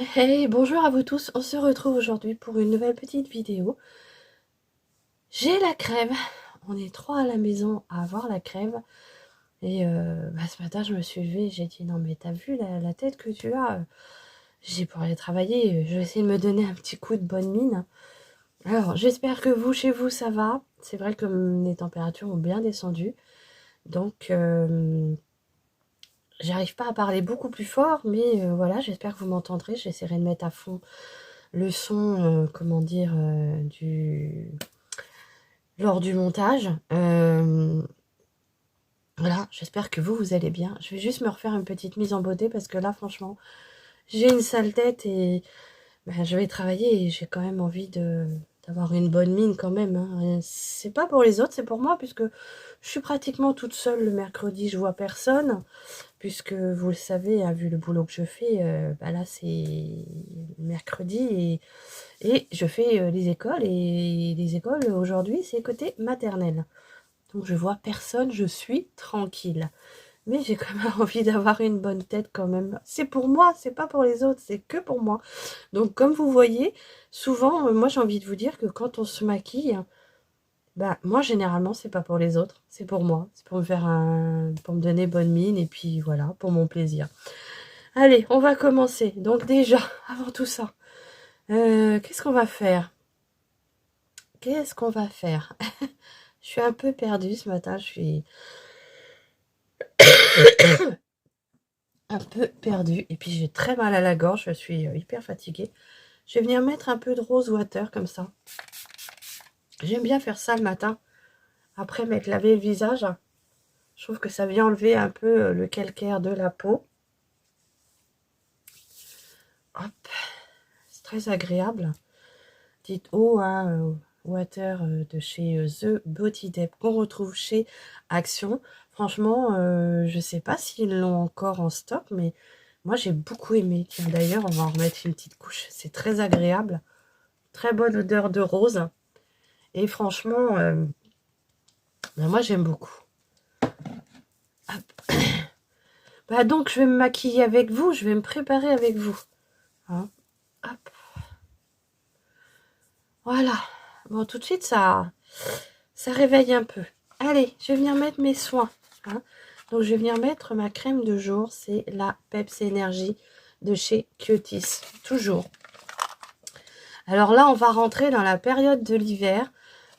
Hey, bonjour à vous tous, on se retrouve aujourd'hui pour une nouvelle petite vidéo. J'ai la crève, on est trois à la maison à avoir la crève. Et ce matin je me suis levée et j'ai dit non mais t'as vu la tête que tu as. J'ai pour aller travailler, je vais essayer de me donner un petit coup de bonne mine. Alors j'espère que vous, chez vous, ça va. C'est vrai que les températures ont bien descendu. Donc j'arrive pas à parler beaucoup plus fort, mais voilà, j'espère que vous m'entendrez. J'essaierai de mettre à fond le son, comment dire, lors du montage. Voilà, j'espère que vous allez bien. Je vais juste me refaire une petite mise en beauté parce que là, franchement, j'ai une sale tête et je vais travailler et j'ai quand même envie d'avoir une bonne mine quand même, hein. C'est pas pour les autres, c'est pour moi puisque je suis pratiquement toute seule le mercredi, je vois personne. Puisque vous le savez, hein, vu le boulot que je fais, là c'est mercredi et je fais les écoles. Et les écoles aujourd'hui c'est côté maternelle. Donc je vois personne, je suis tranquille. Mais j'ai quand même envie d'avoir une bonne tête quand même. C'est pour moi, c'est pas pour les autres, c'est que pour moi. Donc comme vous voyez, souvent, moi j'ai envie de vous dire que quand on se maquille, moi généralement c'est pas pour les autres, c'est pour moi. C'est pour me faire pour me donner bonne mine et puis voilà, pour mon plaisir. Allez, on va commencer. Donc déjà, avant tout ça, qu'est-ce qu'on va faire? Qu'est-ce qu'on va faire? Je suis un peu perdue ce matin, je suis un peu perdue. Et puis j'ai très mal à la gorge, je suis hyper fatiguée. Je vais venir mettre un peu de rose water comme ça. J'aime bien faire ça le matin, après m'être lavé le visage. Je trouve que ça vient enlever un peu le calcaire de la peau. Hop, c'est très agréable. Dites eau, hein, water de chez The Body Dep qu'on retrouve chez Action. Franchement, je sais pas s'ils l'ont encore en stock, mais moi j'ai beaucoup aimé. Tiens, d'ailleurs, on va en remettre une petite couche. C'est très agréable. Très bonne odeur de rose. Et franchement, moi j'aime beaucoup. Hop. Donc je vais me maquiller avec vous, je vais me préparer avec vous. Hein. Hop. Voilà. Bon, tout de suite, ça réveille un peu. Allez, je vais venir mettre mes soins. Hein. Donc, je vais venir mettre ma crème de jour. C'est la Peps Energy de chez Cutis. Toujours. Alors là, on va rentrer dans la période de l'hiver.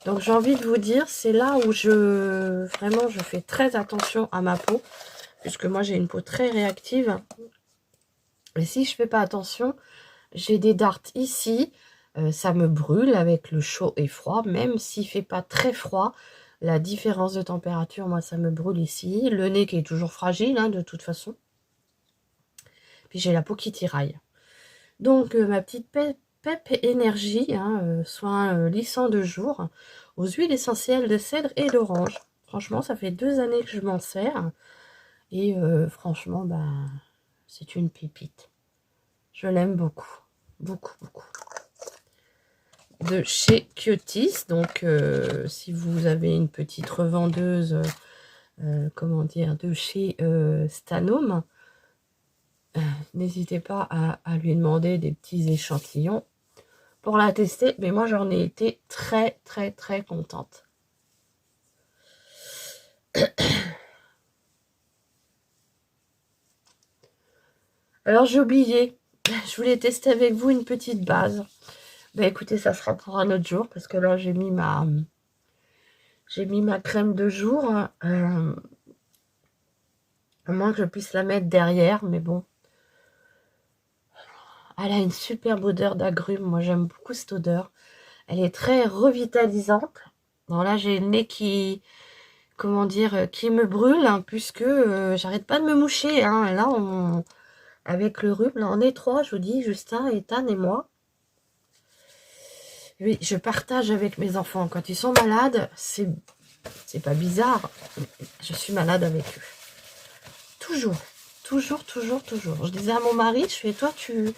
Donc, j'ai envie de vous dire, c'est là où vraiment, je fais très attention à ma peau. Puisque moi, j'ai une peau très réactive. Et si je fais pas attention, j'ai des dards ici. Ça me brûle avec le chaud et froid. Même s'il fait pas très froid, la différence de température, moi, ça me brûle ici. Le nez qui est toujours fragile, hein, de toute façon. Puis j'ai la peau qui tiraille. Donc, ma petite pep énergie, hein, soin lissant de jour, aux huiles essentielles de cèdre et d'orange. Franchement, ça fait 2 années que je m'en sers. Et franchement, c'est une pépite. Je l'aime beaucoup. Beaucoup, beaucoup. De chez Cutis. Donc, si vous avez une petite revendeuse, comment dire, de chez Stanome, n'hésitez pas à lui demander des petits échantillons pour la tester. Mais moi, j'en ai été très, très, très contente. Alors, j'ai oublié. Je voulais tester avec vous une petite base. Écoutez, ça sera pour un autre jour parce que là, j'ai mis ma crème de jour. À moins que je puisse la mettre derrière, mais bon. Elle a une superbe odeur d'agrumes. Moi, j'aime beaucoup cette odeur. Elle est très revitalisante. Bon, là, j'ai le nez qui, comment dire, qui me brûle, hein, puisque j'arrête pas de me moucher. Hein. Là, avec le rhume, là, on est trois, je vous dis, Justin, Ethan et moi. Oui, je partage avec mes enfants. Quand ils sont malades, c'est pas bizarre. Je suis malade avec eux. Toujours. Toujours, toujours, toujours. Je disais à mon mari, je fais, toi, tu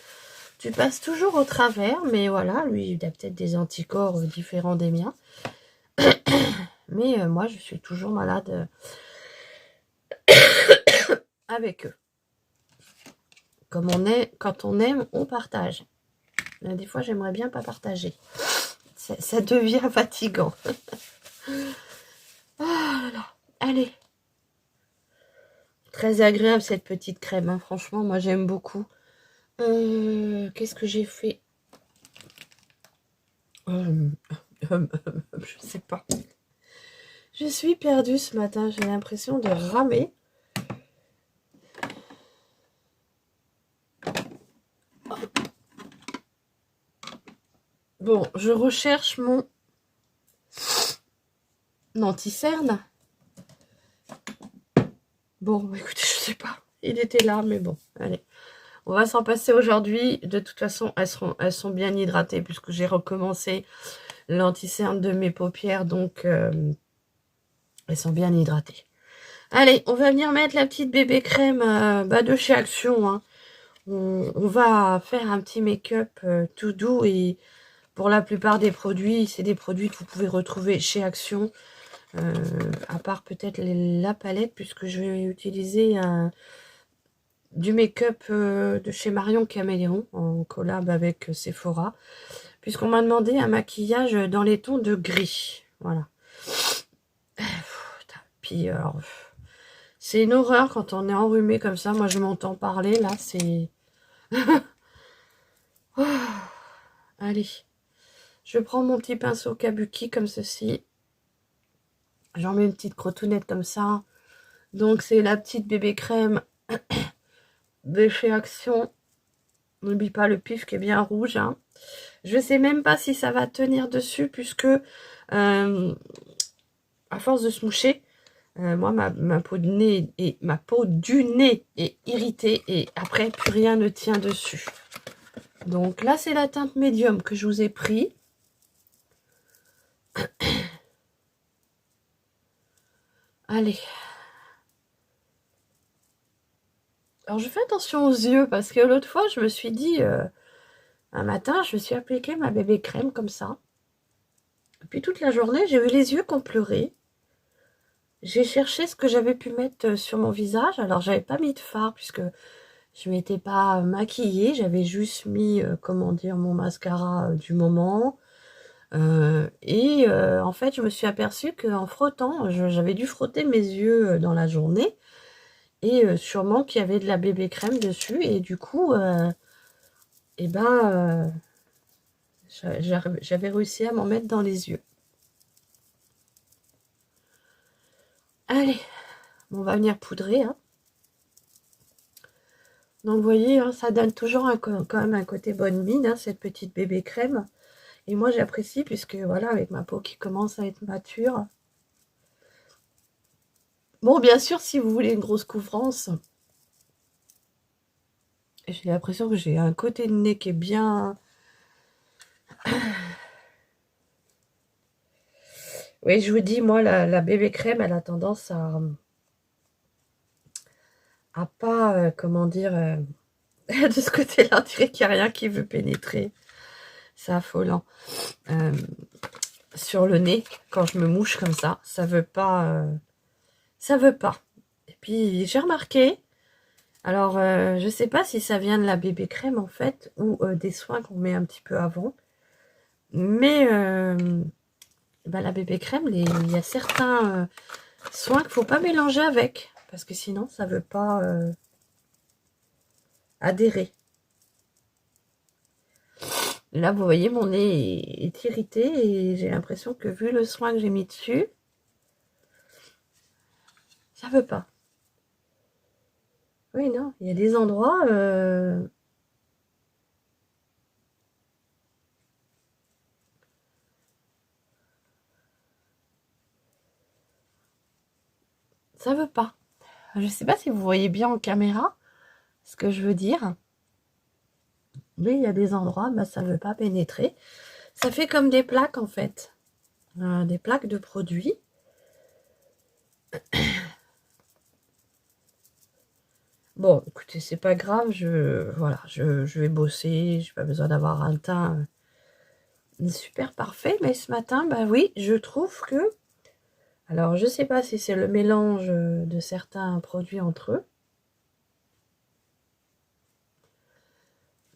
passes toujours au travers, mais voilà, lui, il a peut-être des anticorps différents des miens. Mais moi, je suis toujours malade avec eux. Comme on est, quand on aime, on partage. Des fois, j'aimerais bien pas partager. Ça devient fatigant. Ah là, allez. Très agréable cette petite crème. Hein. Franchement, moi, j'aime beaucoup. Qu'est-ce que j'ai fait? Je sais pas. Je suis perdue ce matin. J'ai l'impression de ramer. Bon, je recherche mon anti-cerne. Bon, écoutez, je sais pas. Il était là, mais bon, allez. On va s'en passer aujourd'hui. De toute façon, elles sont bien hydratées puisque j'ai recommencé l'anti-cerne de mes paupières. Donc, elles sont bien hydratées. Allez, on va venir mettre la petite bébé crème de chez Action. Hein. On va faire un petit make-up tout doux. Et pour la plupart des produits, c'est des produits que vous pouvez retrouver chez Action. À part peut-être la palette, puisque je vais utiliser du make-up de chez Marion Caméléon en collab avec Sephora, puisqu'on m'a demandé un maquillage dans les tons de gris. Voilà. Puis alors, c'est une horreur quand on est enrhumé comme ça. Moi, je m'entends parler là, c'est. Oh, allez, je prends mon petit pinceau kabuki comme ceci. J'en mets une petite crotounette comme ça. Donc, c'est la petite bébé crème de chez Action. N'oublie pas le pif qui est bien rouge. Hein. Je ne sais même pas si ça va tenir dessus, puisque à force de se moucher, moi, ma peau de nez et ma peau du nez est irritée et après, plus rien ne tient dessus. Donc là, c'est la teinte médium que je vous ai pris. Allez. Alors, je fais attention aux yeux parce que l'autre fois, je me suis dit, un matin, je me suis appliqué ma bébé crème comme ça. Et puis toute la journée, j'ai eu les yeux qui ont pleuré. J'ai cherché ce que j'avais pu mettre sur mon visage. Alors, j'avais pas mis de fard puisque je m'étais pas maquillée. J'avais juste mis, comment dire, mon mascara du moment. En fait, je me suis aperçue qu'en frottant, j'avais dû frotter mes yeux dans la journée. Et sûrement qu'il y avait de la bébé crème dessus. Et du coup, j'avais réussi à m'en mettre dans les yeux. Allez, on va venir poudrer. Hein. Donc, vous voyez, hein, ça donne toujours quand même un côté bonne mine, hein, cette petite bébé crème. Et moi, j'apprécie puisque, voilà, avec ma peau qui commence à être mature. Bon, bien sûr, si vous voulez une grosse couvrance, j'ai l'impression que j'ai un côté de nez qui est bien... Oui, je vous dis, moi, la bébé crème, elle a tendance à pas, comment dire, de ce côté-là, on dirait qu'il n'y a rien qui veut pénétrer. C'est affolant. Sur le nez, quand je me mouche comme ça veut pas. Ça veut pas. Et puis, j'ai remarqué, alors, je sais pas si ça vient de la bébé crème, en fait, ou des soins qu'on met un petit peu avant. Mais, la bébé crème, il y a certains soins qu'il faut pas mélanger avec. Parce que sinon, ça veut pas adhérer. Là, vous voyez, mon nez est irrité et j'ai l'impression que vu le soin que j'ai mis dessus, ça veut pas. Oui, non, il y a des endroits... ça veut pas. Je sais pas si vous voyez bien en caméra ce que je veux dire. Mais il y a des endroits, ça veut pas pénétrer. Ça fait comme des plaques, en fait. Des plaques de produits. Bon, écoutez, c'est pas grave. Voilà, je vais bosser. J'ai pas besoin d'avoir un teint super parfait. Mais ce matin, oui, je trouve que... Alors, je sais pas si c'est le mélange de certains produits entre eux.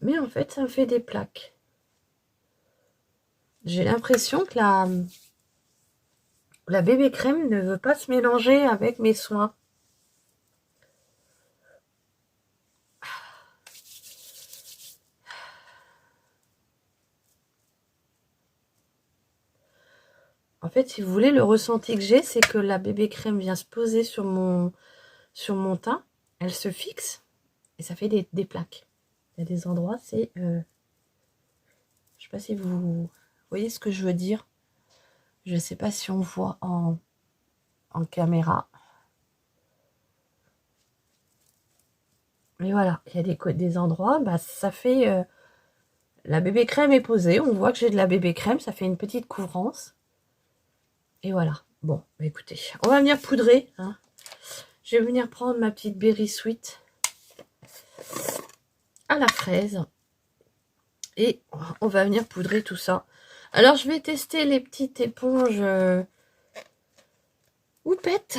Mais en fait, ça me fait des plaques. J'ai l'impression que la bébé crème ne veut pas se mélanger avec mes soins. En fait, si vous voulez, le ressenti que j'ai, c'est que la bébé crème vient se poser sur mon teint. Elle se fixe et ça fait des plaques. Il y a des endroits, c'est... je sais pas si vous voyez ce que je veux dire. Je sais pas si on voit en caméra. Mais voilà, il y a des endroits, bah, ça fait... la bébé crème est posée. On voit que j'ai de la bébé crème. Ça fait une petite couvrance. Et voilà. Bon, bah écoutez, on va venir poudrer. Hein. Je vais venir prendre ma petite Berry Sweet à la fraise. Et on va venir poudrer tout ça. Alors, je vais tester les petites éponges houppette.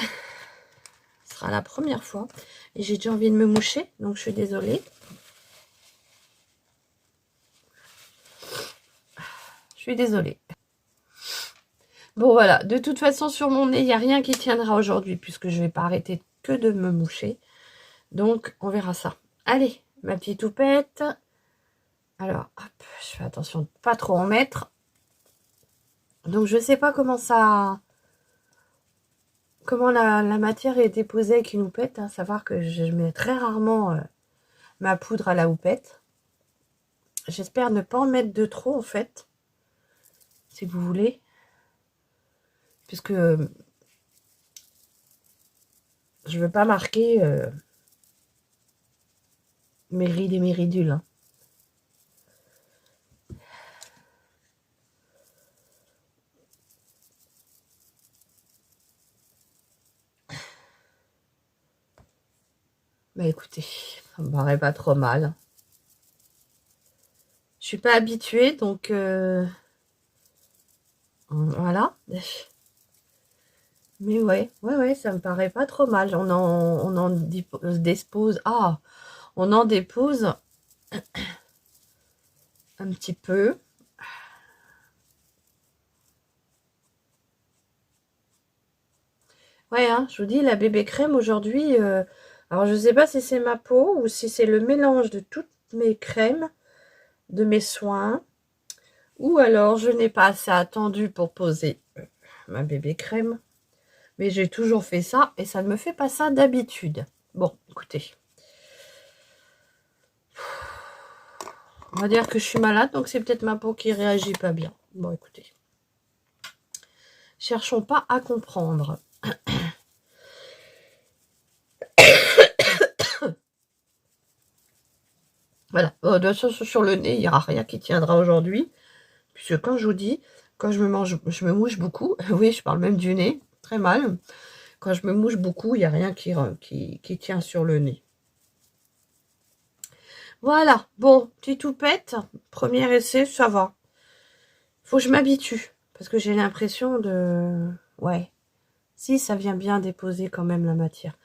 Ce sera la première fois. Et j'ai déjà envie de me moucher, donc je suis désolée. Je suis désolée. Bon, voilà. De toute façon, sur mon nez, il n'y a rien qui tiendra aujourd'hui, puisque je ne vais pas arrêter que de me moucher. Donc, on verra ça. Allez, ma petite houppette. Alors, hop, je fais attention de ne pas trop en mettre. Donc, je ne sais pas comment la matière est déposée avec une houppette. Hein, savoir que je mets très rarement ma poudre à la houppette. J'espère ne pas en mettre de trop, en fait. Si vous voulez. Puisque je ne veux pas marquer mes rides et mes ridules. Hein. Bah écoutez, ça me paraît pas trop mal. Je suis pas habituée, donc voilà. Mais ouais, ça me paraît pas trop mal. On en dépose. Ah, on en dépose un petit peu. Ouais, hein, je vous dis, la bébé crème aujourd'hui, alors je sais pas si c'est ma peau ou si c'est le mélange de toutes mes crèmes, de mes soins, ou alors je n'ai pas assez attendu pour poser ma bébé crème. Mais j'ai toujours fait ça et ça ne me fait pas ça d'habitude. Bon, écoutez. On va dire que je suis malade, donc c'est peut-être ma peau qui réagit pas bien. Bon, écoutez. Cherchons pas à comprendre. Voilà. De toute façon, sur le nez, il n'y aura rien qui tiendra aujourd'hui. Puisque quand je vous dis, quand je me mouche beaucoup, oui, je parle même du nez, très mal. Quand je me mouche beaucoup, il n'y a rien qui tient sur le nez. Voilà. Bon, petite houppette. Premier essai, ça va. Faut que je m'habitue. Parce que j'ai l'impression de... Ouais. Si, ça vient bien déposer quand même la matière.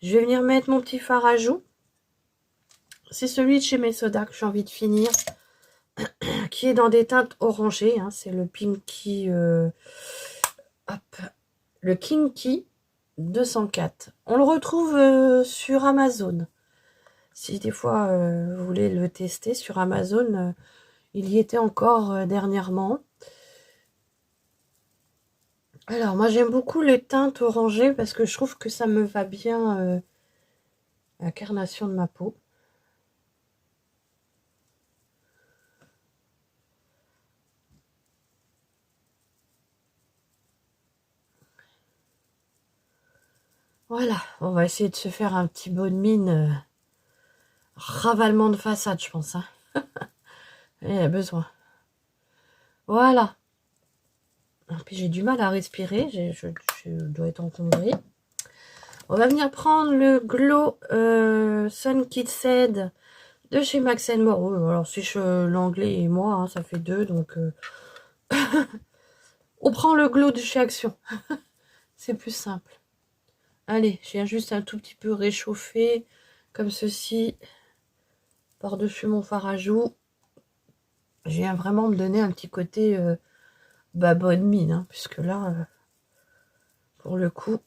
Je vais venir mettre mon petit fard à joues. C'est celui de chez Mesoda que j'ai envie de finir. Qui est dans des teintes orangées. Hein. C'est le Pinky... hop. Le Kinky 204. On le retrouve sur Amazon. Si des fois vous voulez le tester sur Amazon, il y était encore dernièrement. Alors, moi, j'aime beaucoup les teintes orangées parce que je trouve que ça me va bien à la carnation de ma peau. Voilà, on va essayer de se faire un petit bonne mine. Ravalement de façade, je pense. Hein. Il y a besoin. Voilà. Et puis j'ai du mal à respirer, je dois être encombrée. On va venir prendre le Glow Sun Kissed de chez Max More. Oh, alors si l'anglais et moi, hein, ça fait deux, donc on prend le Glow de chez Action. C'est plus simple. Allez, je viens juste un tout petit peu réchauffer, comme ceci. par-dessus mon fard à joues. Je viens vraiment me donner un petit côté bonne mine, hein, puisque là, pour le coup...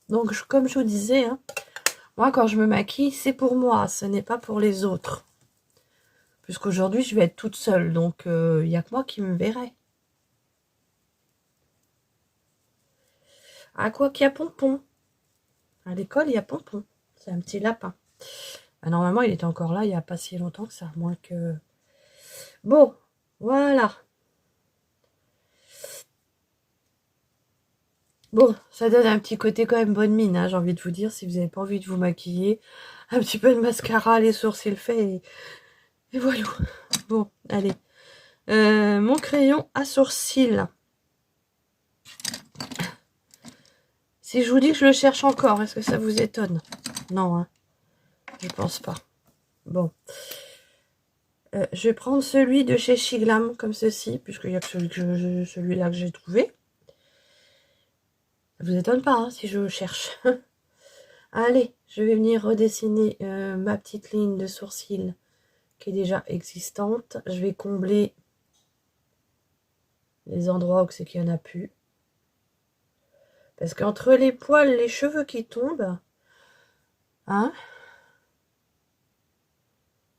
Donc, comme je vous disais, hein, moi, quand je me maquille, c'est pour moi, ce n'est pas pour les autres. Puisqu'aujourd'hui, je vais être toute seule, donc il n'y a que moi qui me verrai. À quoi qu'il y a Pompon. À l'école, il y a Pompon. C'est un petit lapin. Normalement, il était encore là il n'y a pas si longtemps que ça, moins que... Bon, voilà. Bon, ça donne un petit côté quand même bonne mine, hein, j'ai envie de vous dire, si vous n'avez pas envie de vous maquiller. Un petit peu de mascara, les sourcils faits, et voilà. Bon, allez. Mon crayon à sourcils. Si je vous dis que je le cherche encore, est-ce que ça vous étonne? Non, hein, je pense pas. Bon. Je vais prendre celui de chez Shiglam, comme ceci, puisqu'il n'y a que celui-là que j'ai trouvé. Ça vous étonne pas, hein, si je cherche. Allez, je vais venir redessiner ma petite ligne de sourcils qui est déjà existante. Je vais combler les endroits où c'est qu'il n'y en a plus. Parce qu'entre les poils, les cheveux qui tombent, hein,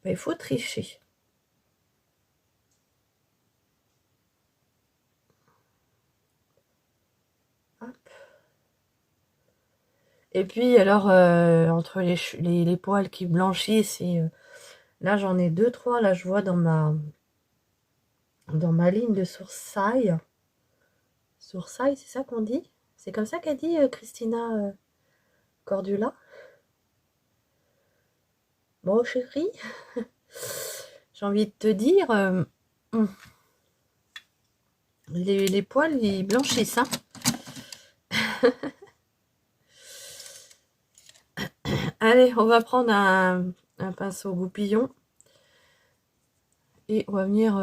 ben, il faut tricher. Hop. Et puis, alors, entre les poils qui blanchissent, et là, j'en ai 2-3, là, je vois dans ma ligne de sourcils. Sourcils, c'est ça qu'on dit? C'est comme ça qu'a dit Christina Cordula. Bon, chérie, j'ai envie de te dire, les poils, ils blanchissent, hein. Allez, on va prendre un pinceau goupillon. Et on va venir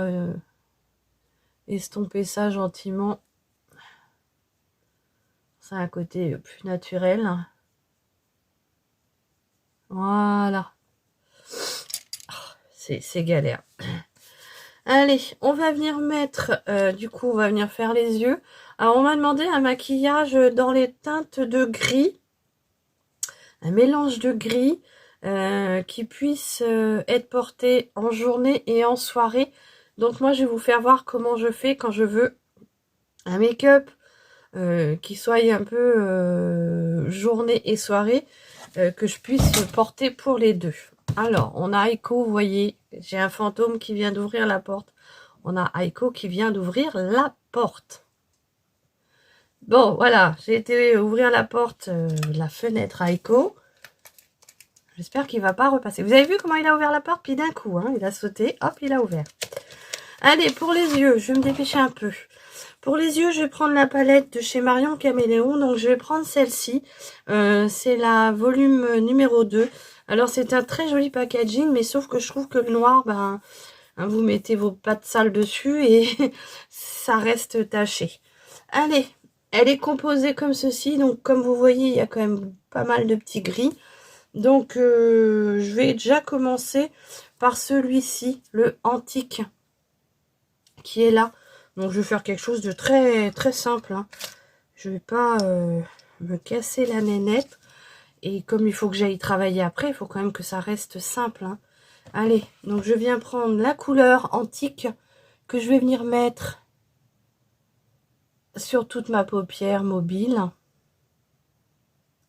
estomper ça gentiment. Ça a un côté plus naturel. Voilà. C'est galère. Allez, on va venir mettre, du coup, on va venir faire les yeux. Alors, on m'a demandé un maquillage dans les teintes de gris. Un mélange de gris qui puisse être porté en journée et en soirée. Donc, moi, je vais vous faire voir comment je fais quand je veux un make-up qui soit un peu journée et soirée, que je puisse porter pour les deux. Alors, on a Aiko, vous voyez, j'ai un fantôme qui vient d'ouvrir la porte. On a Aiko qui vient d'ouvrir la porte. Bon, voilà, j'ai été ouvrir la porte, la fenêtre à Aiko. J'espère qu'il ne va pas repasser. Vous avez vu comment il a ouvert la porte? Puis d'un coup, hein, il a sauté, hop, il a ouvert. Allez, pour les yeux, je vais me dépêcher un peu. Pour les yeux, je vais prendre la palette de chez Marion Caméléon. Donc, je vais prendre celle-ci. C'est la volume numéro 2. Alors, c'est un très joli packaging, mais sauf que je trouve que le noir, ben, vous mettez vos pattes sales dessus et ça reste taché. Allez, elle est composée comme ceci. Donc, comme vous voyez, il y a quand même pas mal de petits gris. Donc, je vais déjà commencer par celui-ci, le antique, qui est là. Donc, je vais faire quelque chose de très, très simple, hein. Je vais pas me casser la nénette. Et comme il faut que j'aille travailler après, il faut quand même que ça reste simple, hein. Allez, donc je viens prendre la couleur antique que je vais venir mettre sur toute ma paupière mobile.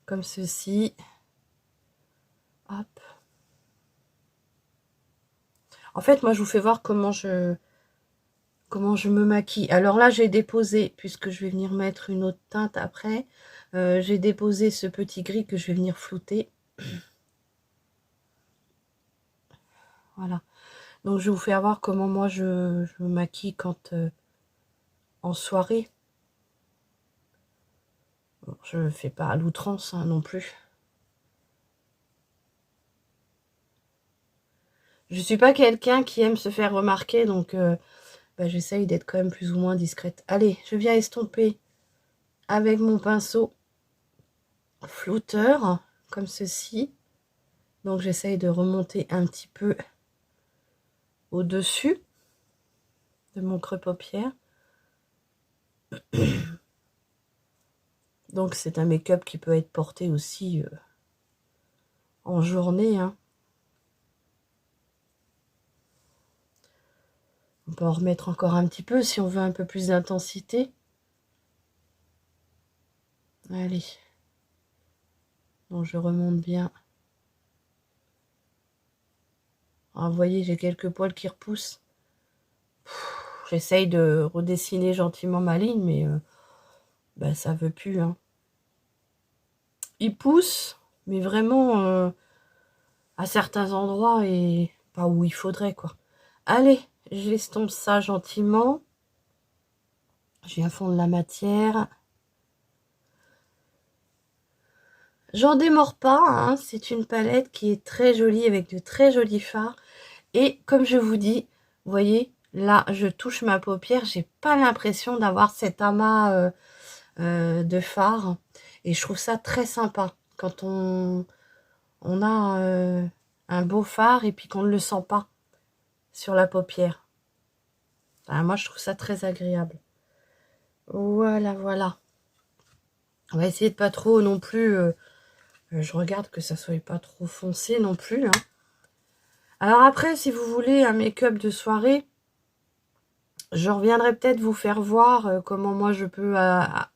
Comme ceci. Hop. En fait, moi, je vous fais voir comment je me maquille. Alors là, j'ai déposé, puisque je vais venir mettre une autre teinte après, j'ai déposé ce petit gris que je vais venir flouter. Voilà. Donc, je vais vous faire voir comment moi, je me maquille quand en soirée. Bon, je ne fais pas à l'outrance, hein, non plus. Je suis pas quelqu'un qui aime se faire remarquer, donc j'essaye d'être quand même plus ou moins discrète. Allez, je viens estomper avec mon pinceau flouteur. comme ceci. Donc j'essaye de remonter un petit peu au-dessus de mon creux paupière. Donc c'est un make-up qui peut être porté aussi en journée, hein. On peut en remettre encore un petit peu si on veut un peu plus d'intensité. Allez. Donc je remonte bien. Alors, vous voyez, j'ai quelques poils qui repoussent. J'essaye de redessiner gentiment ma ligne, mais ben, ça veut plus, hein. Il pousse, mais vraiment à certains endroits et pas où il faudrait, quoi. Allez, j'estompe ça gentiment. Je viens fondre la matière. J'en démords pas, hein. C'est une palette qui est très jolie avec de très jolis fards. Et comme je vous dis, vous voyez, là, je touche ma paupière, j'ai pas l'impression d'avoir cet amas de fard. Et je trouve ça très sympa quand on a un beau fard et puis qu'on ne le sent pas sur la paupière. Enfin, moi, je trouve ça très agréable. Voilà, voilà. On va essayer de pas trop non plus... je regarde que ça soit pas trop foncé non plus, hein. Alors après, si vous voulez un make-up de soirée, je reviendrai peut-être vous faire voir comment moi je peux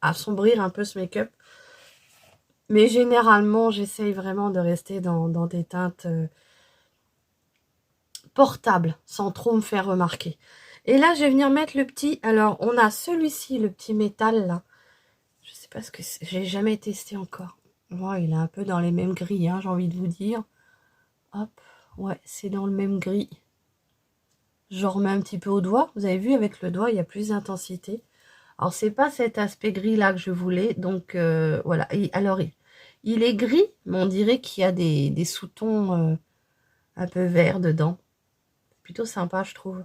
assombrir un peu ce make-up. Mais généralement, j'essaye vraiment de rester dans des teintes portables, sans trop me faire remarquer. Et là, je vais venir mettre le petit... Alors, on a celui-ci, le petit métal, là. Je sais pas ce que c'est. J'ai jamais testé encore. Ouais, il est un peu dans les mêmes grilles, hein, j'ai envie de vous dire. Hop, ouais, c'est dans le même gris. J'en remets un petit peu au doigt. Vous avez vu, avec le doigt, il y a plus d'intensité. Alors, c'est pas cet aspect gris-là que je voulais. Donc, voilà. Et, alors, il est gris, mais on dirait qu'il y a des sous-tons un peu verts dedans. Plutôt sympa, je trouve.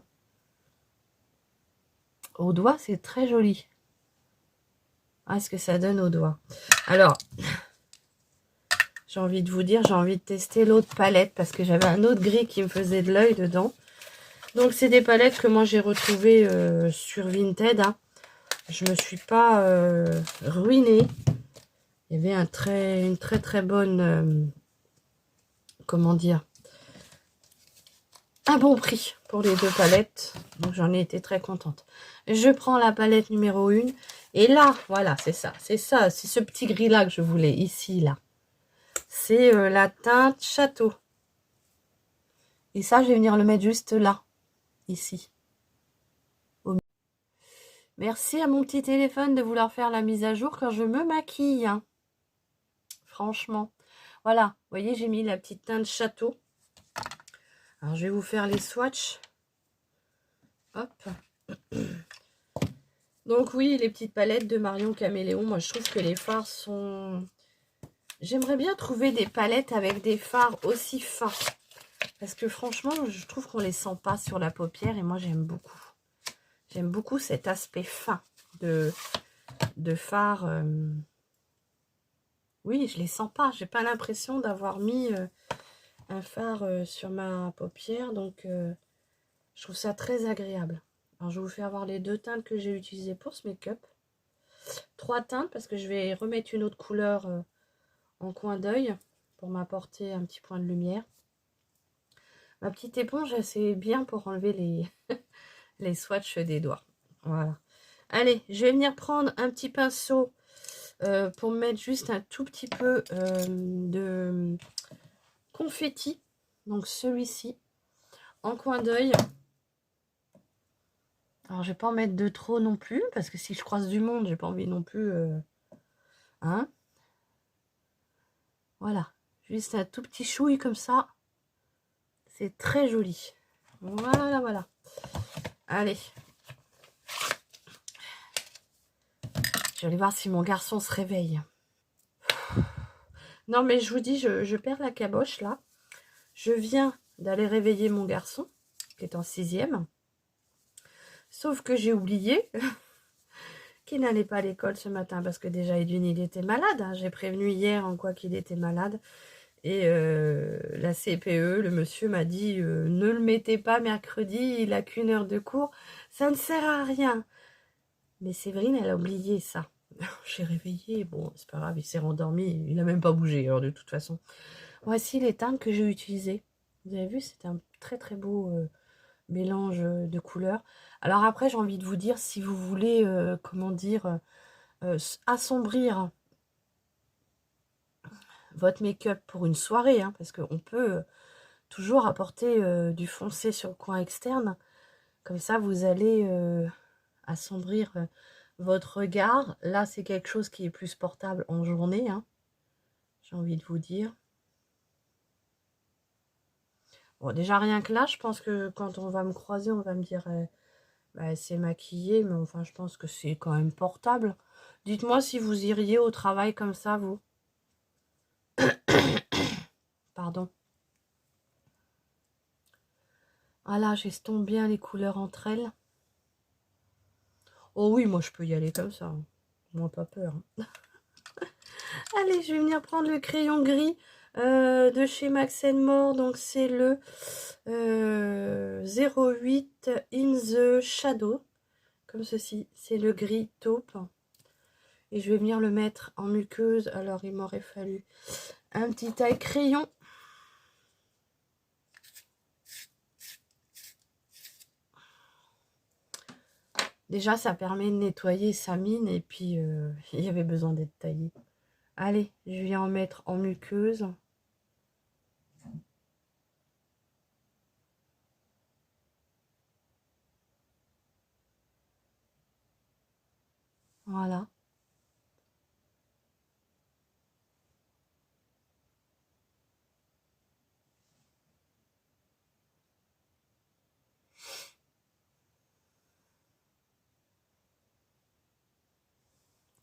Au doigt, c'est très joli. Ah, ce que ça donne au doigt. Alors, j'ai envie de vous dire, j'ai envie de tester l'autre palette parce que j'avais un autre gris qui me faisait de l'œil dedans. Donc, c'est des palettes que moi, j'ai retrouvées sur Vinted, hein. Je me suis pas ruinée. Il y avait une très très bonne... comment dire, un bon prix pour les deux palettes. Donc, j'en ai été très contente. Je prends la palette numéro 1. Et là, voilà, c'est ça. C'est ça, c'est ce petit gris-là que je voulais, ici, là. C'est la teinte Château. Et ça, je vais venir le mettre juste là, ici. Merci à mon petit téléphone de vouloir faire la mise à jour quand je me maquille, hein. Franchement. Voilà, vous voyez, j'ai mis la petite teinte Château. Alors, je vais vous faire les swatchs. Hop. Donc oui, les petites palettes de Marion Caméléon. Moi, je trouve que les fards sont... J'aimerais bien trouver des palettes avec des fards aussi fins. Parce que franchement, je trouve qu'on les sent pas sur la paupière. Et moi, j'aime beaucoup. J'aime beaucoup cet aspect fin de fard. Oui, je les sens pas. J'ai pas l'impression d'avoir mis un fard sur ma paupière. Donc, je trouve ça très agréable. Alors, je vais vous faire voir les deux teintes que j'ai utilisées pour ce make-up. 3 teintes parce que je vais remettre une autre couleur en coin d'œil pour m'apporter un petit point de lumière. Ma petite éponge, c'est bien pour enlever les swatchs des doigts. Voilà. Allez, je vais venir prendre un petit pinceau pour mettre juste un tout petit peu de confetti. Donc celui-ci, en coin d'œil. Alors, je vais pas en mettre de trop non plus, parce que si je croise du monde, j'ai pas envie non plus... hein. Voilà. Juste un tout petit chouille comme ça. C'est très joli. Voilà, voilà. Allez. Je vais aller voir si mon garçon se réveille. Non, mais je vous dis, je perds la caboche, là. Je viens d'aller réveiller mon garçon, qui est en 6e. Sauf que j'ai oublié qui n'allait pas à l'école ce matin parce que déjà Edwin il était malade, hein. J'ai prévenu hier en quoi qu'il était malade. Et la CPE, le monsieur m'a dit ne le mettez pas mercredi, il a qu'une heure de cours, ça ne sert à rien. Mais Séverine, elle a oublié ça. J'ai réveillé, bon, c'est pas grave, il s'est rendormi, il n'a même pas bougé, alors de toute façon. Voici les teintes que j'ai utilisées. Vous avez vu, c'est un très très beau mélange de couleurs. Alors après, j'ai envie de vous dire, si vous voulez, comment dire, assombrir votre make-up pour une soirée, hein, parce qu'on peut toujours apporter du foncé sur le coin externe. Comme ça, vous allez assombrir votre regard. Là, c'est quelque chose qui est plus portable en journée, hein, j'ai envie de vous dire. Bon, déjà, rien que là, je pense que quand on va me croiser, on va me dire bah, c'est maquillé, mais enfin, je pense que c'est quand même portable. Dites-moi si vous iriez au travail comme ça, vous. Pardon. Ah là, j'estompe bien les couleurs entre elles. Oh oui, moi, je peux y aller comme ça, hein. Moi, pas peur, hein. Allez, je vais venir prendre le crayon gris de chez Max More. Donc, c'est le 08 In the Shadow. Comme ceci. C'est le gris taupe. Et je vais venir le mettre en muqueuse. Alors, il m'aurait fallu un petit taille crayon. Déjà, ça permet de nettoyer sa mine. Et puis, il y avait besoin d'être taillé. Allez, je viens en mettre en muqueuse. Voilà.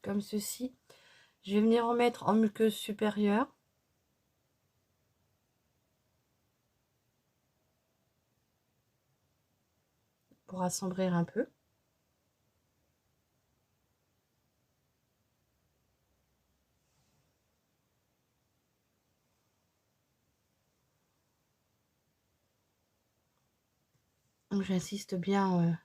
Comme ceci. Je vais venir en mettre en muqueuse supérieure. Pour assombrir un peu. Donc j'insiste bien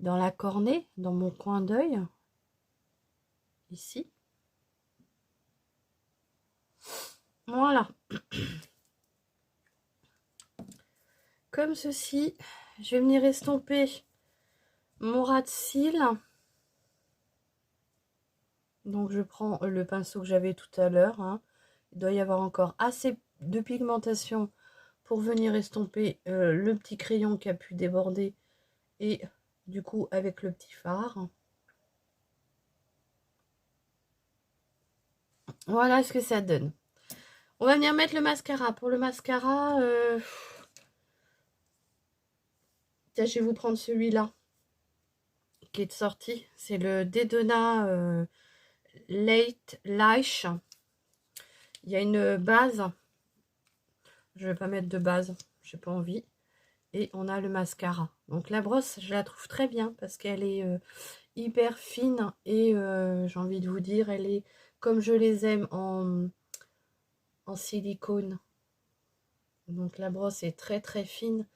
dans la cornée, dans mon coin d'œil, ici. Voilà. Comme ceci, je vais venir estomper mon ras de cils. Donc je prends le pinceau que j'avais tout à l'heure, hein. Il doit y avoir encore assez de pigmentation pour venir estomper le petit crayon qui a pu déborder. Et du coup avec le petit fard. Voilà ce que ça donne. On va venir mettre le mascara. Pour le mascara, tiens, je vais vous prendre celui-là qui est sorti. C'est le Dedona Late Lash. Il y a une base. Je vais pas mettre de base. J'ai pas envie. Et on a le mascara. Donc la brosse, je la trouve très bien parce qu'elle est hyper fine. Et j'ai envie de vous dire, elle est comme je les aime en silicone. Donc la brosse est très très fine.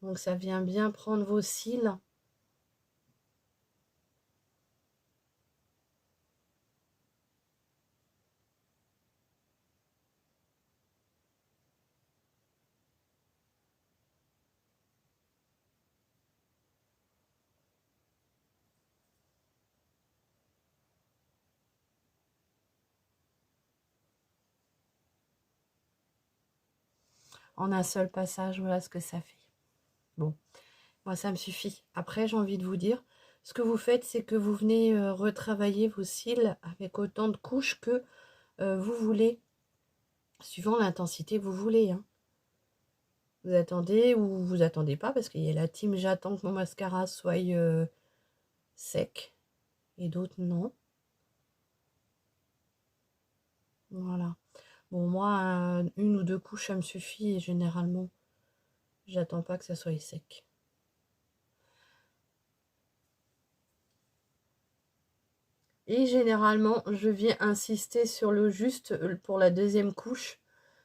Donc ça vient bien prendre vos cils. En un seul passage, voilà ce que ça fait. Bon, moi ça me suffit. Après, j'ai envie de vous dire, ce que vous faites, c'est que vous venez retravailler vos cils avec autant de couches que vous voulez, suivant l'intensité que vous voulez, hein. Vous attendez ou vous attendez pas, parce qu'il y a la team j'attends que mon mascara soit sec, et d'autres non. Voilà. Bon, moi, une ou deux couches, ça me suffit, et généralement, j'attends pas que ça soit sec. Et généralement, je viens insister sur le juste pour la deuxième couche,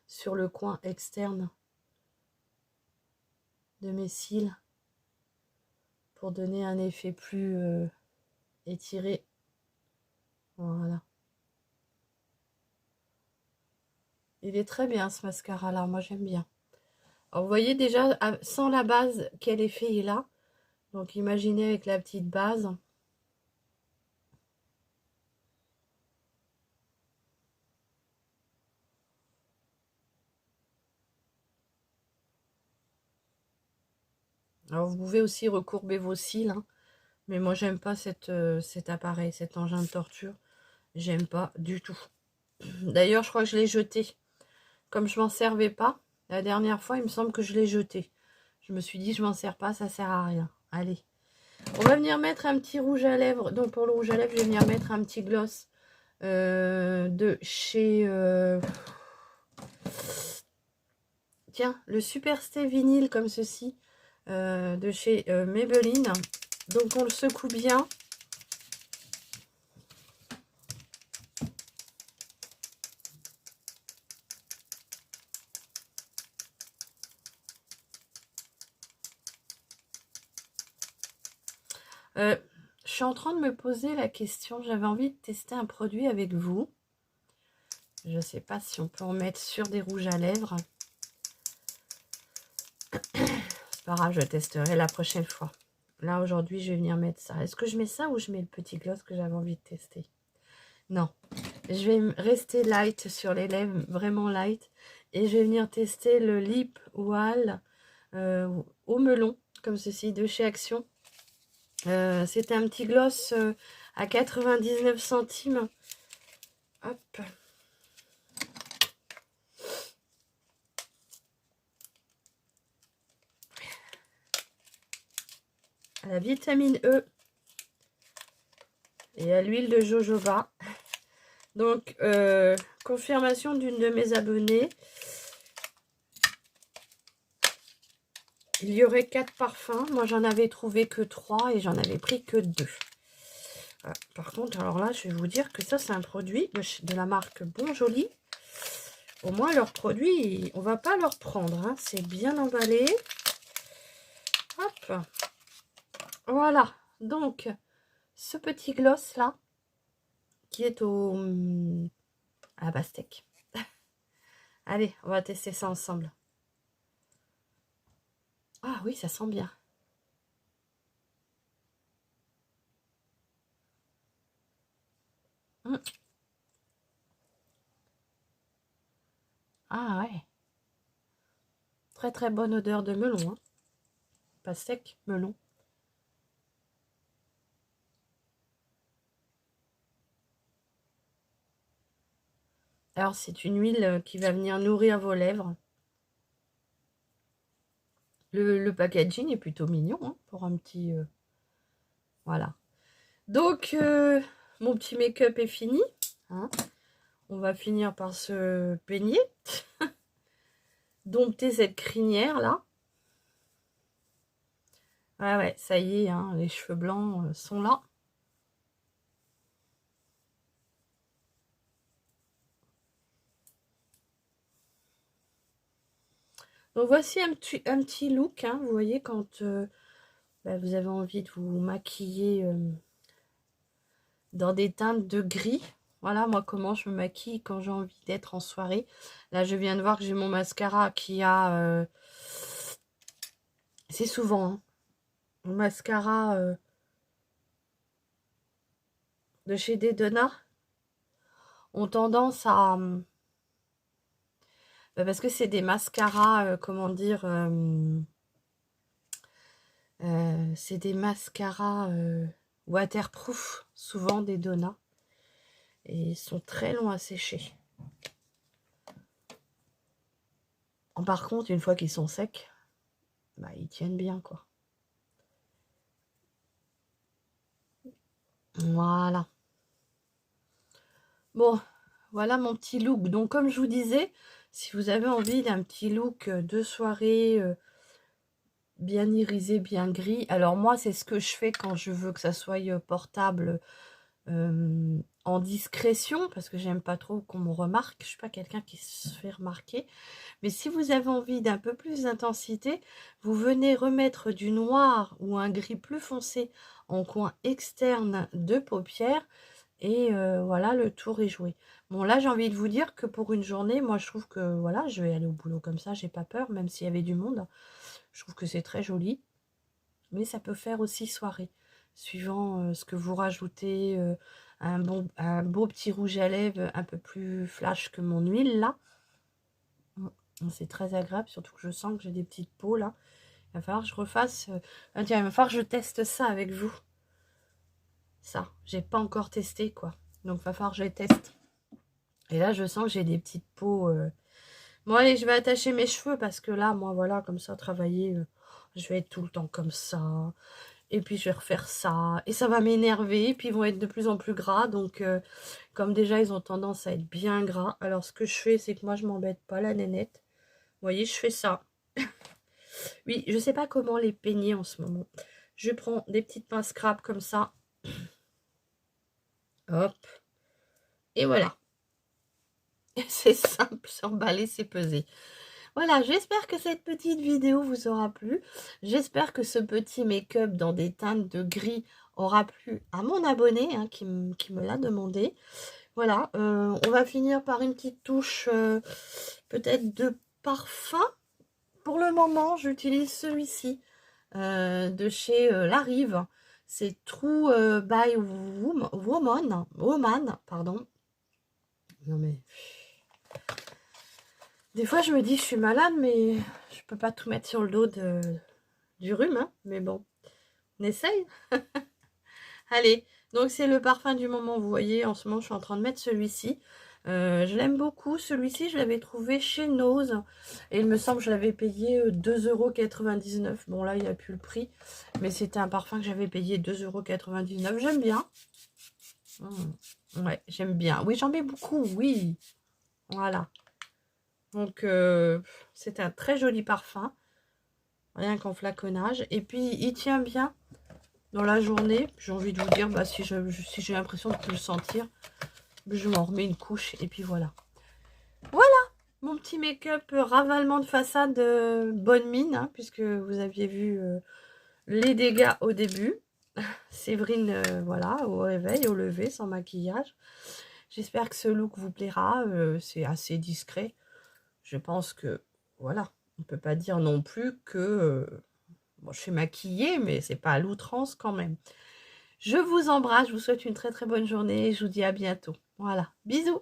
sur le coin externe de mes cils, pour donner un effet plus étiré. Voilà. Il est très bien ce mascara-là, moi j'aime bien. Alors vous voyez déjà, sans la base, quel effet il a. Donc imaginez avec la petite base. Alors vous pouvez aussi recourber vos cils, hein, mais moi j'aime pas cet appareil, cet engin de torture. J'aime pas du tout. D'ailleurs je crois que je l'ai jeté. Comme je m'en servais pas, la dernière fois il me semble que je l'ai jeté. Je me suis dit je m'en sers pas, ça sert à rien. Allez. On va venir mettre un petit rouge à lèvres. Donc pour le rouge à lèvres, je vais venir mettre un petit gloss de chez... Tiens, le Super Stay vinyle comme ceci, de chez Maybelline. Donc on le secoue bien. Je suis en train de me poser la question, j'avais envie de tester un produit avec vous. Je ne sais pas si on peut en mettre sur des rouges à lèvres. C'est pas grave, je testerai la prochaine fois. Là, aujourd'hui, je vais venir mettre ça. Est-ce que je mets ça ou je mets le petit gloss que j'avais envie de tester? Non. Je vais rester light sur les lèvres, vraiment light. Et je vais venir tester le Lip Oil au melon, comme ceci, de chez Action. C'était un petit gloss à 99 centimes. Hop. À la vitamine E et à l'huile de jojoba. Donc, confirmation d'une de mes abonnées. Il y aurait 4 parfums. Moi, j'en avais trouvé que 3 et j'en avais pris que 2. Par contre, alors là, je vais vous dire que ça, c'est un produit de la marque Bon Joli. Au moins, leurs produits, on va pas leur prendre. Hein. C'est bien emballé. Hop. Voilà. Donc, ce petit gloss là, qui est à la pastèque. Allez, on va tester ça ensemble. Ah oui, ça sent bien. Ah ouais. Très très bonne odeur de melon. Hein. Pastèque, melon. Alors, c'est une huile qui va venir nourrir vos lèvres. Le packaging est plutôt mignon hein, pour un petit... voilà. Donc, mon petit make-up est fini. Hein. On va finir par se peigner. Dompter cette crinière là. Ouais, ouais, ça y est, hein, les cheveux blancs sont là. Donc voici un petit look, hein, vous voyez, quand vous avez envie de vous maquiller dans des teintes de gris. Voilà, moi, comment je me maquille quand j'ai envie d'être en soirée. Là, je viens de voir que j'ai mon mascara qui a... c'est souvent, hein, mon mascara de chez Dedona ont tendance à... parce que c'est des mascaras, comment dire... c'est des mascaras waterproof, souvent des Donna. Et ils sont très longs à sécher. Par contre, une fois qu'ils sont secs, bah, ils tiennent bien, quoi. Voilà. Bon, voilà mon petit look. Donc, comme je vous disais, si vous avez envie d'un petit look de soirée bien irisé, bien gris. Alors, moi, c'est ce que je fais quand je veux que ça soit portable en discrétion, parce que j'aime pas trop qu'on me remarque. Je suis pas quelqu'un qui se fait remarquer. Mais si vous avez envie d'un peu plus d'intensité, vous venez remettre du noir ou un gris plus foncé en coin externe de paupières. Et voilà, le tour est joué. Bon, là, j'ai envie de vous dire que pour une journée, moi, je trouve que, voilà, je vais aller au boulot comme ça, j'ai pas peur, même s'il y avait du monde. Je trouve que c'est très joli. Mais ça peut faire aussi soirée, suivant ce que vous rajoutez. Un beau petit rouge à lèvres un peu plus flash que mon huile, là. C'est très agréable, surtout que je sens que j'ai des petites peaux, là. Il va falloir que je refasse... tiens, il va falloir que je teste ça avec vous. Ça, j'ai pas encore testé, quoi. Donc, il va falloir que je les teste. Et là, je sens que j'ai des petites peaux... Bon, allez, je vais attacher mes cheveux parce que là, moi, voilà, comme ça, travailler, je vais être tout le temps comme ça. Et puis, je vais refaire ça. Et ça va m'énerver. Et puis, ils vont être de plus en plus gras. Donc, comme déjà, ils ont tendance à être bien gras. Alors, ce que je fais, c'est que moi, je m'embête pas, la nénette. Vous voyez, je fais ça. Oui, je sais pas comment les peigner en ce moment. Je prends des petites pinces scrap comme ça. Hop. Et voilà. C'est simple, s'emballer, c'est peser. Voilà, j'espère que cette petite vidéo vous aura plu. J'espère que ce petit make-up dans des teintes de gris aura plu à mon abonné hein, qui me l'a demandé. Voilà, on va finir par une petite touche peut-être de parfum. Pour le moment, j'utilise celui-ci de chez La Rive. C'est True by Woman, pardon. Non mais... Des fois, je me dis, je suis malade, mais je peux pas tout mettre sur le dos du rhume. Hein, mais bon, on essaye. Allez, donc c'est le parfum du moment. Vous voyez, en ce moment, je suis en train de mettre celui-ci. Je l'aime beaucoup. Celui-ci, je l'avais trouvé chez Nose. Et il me semble que je l'avais payé 2,99 €. Bon, là, il n'y a plus le prix. Mais c'était un parfum que j'avais payé 2,99 €. J'aime bien. Ouais, j'aime bien. Oui, j'en mets beaucoup, oui. Voilà. Donc, c'est un très joli parfum. Rien qu'en flaconnage. Et puis, il tient bien dans la journée. J'ai envie de vous dire, bah, si j'ai l'impression de plus le sentir, je m'en remets une couche. Et puis, voilà. Voilà mon petit make-up ravalement de façade bonne mine. Hein, puisque vous aviez vu les dégâts au début. Séverine, voilà, au réveil, au lever, sans maquillage. J'espère que ce look vous plaira. C'est assez discret. Je pense que, voilà, on ne peut pas dire non plus que bon, je suis maquillée, mais c'est pas à l'outrance quand même. Je vous embrasse, je vous souhaite une très très bonne journée et je vous dis à bientôt. Voilà, bisous.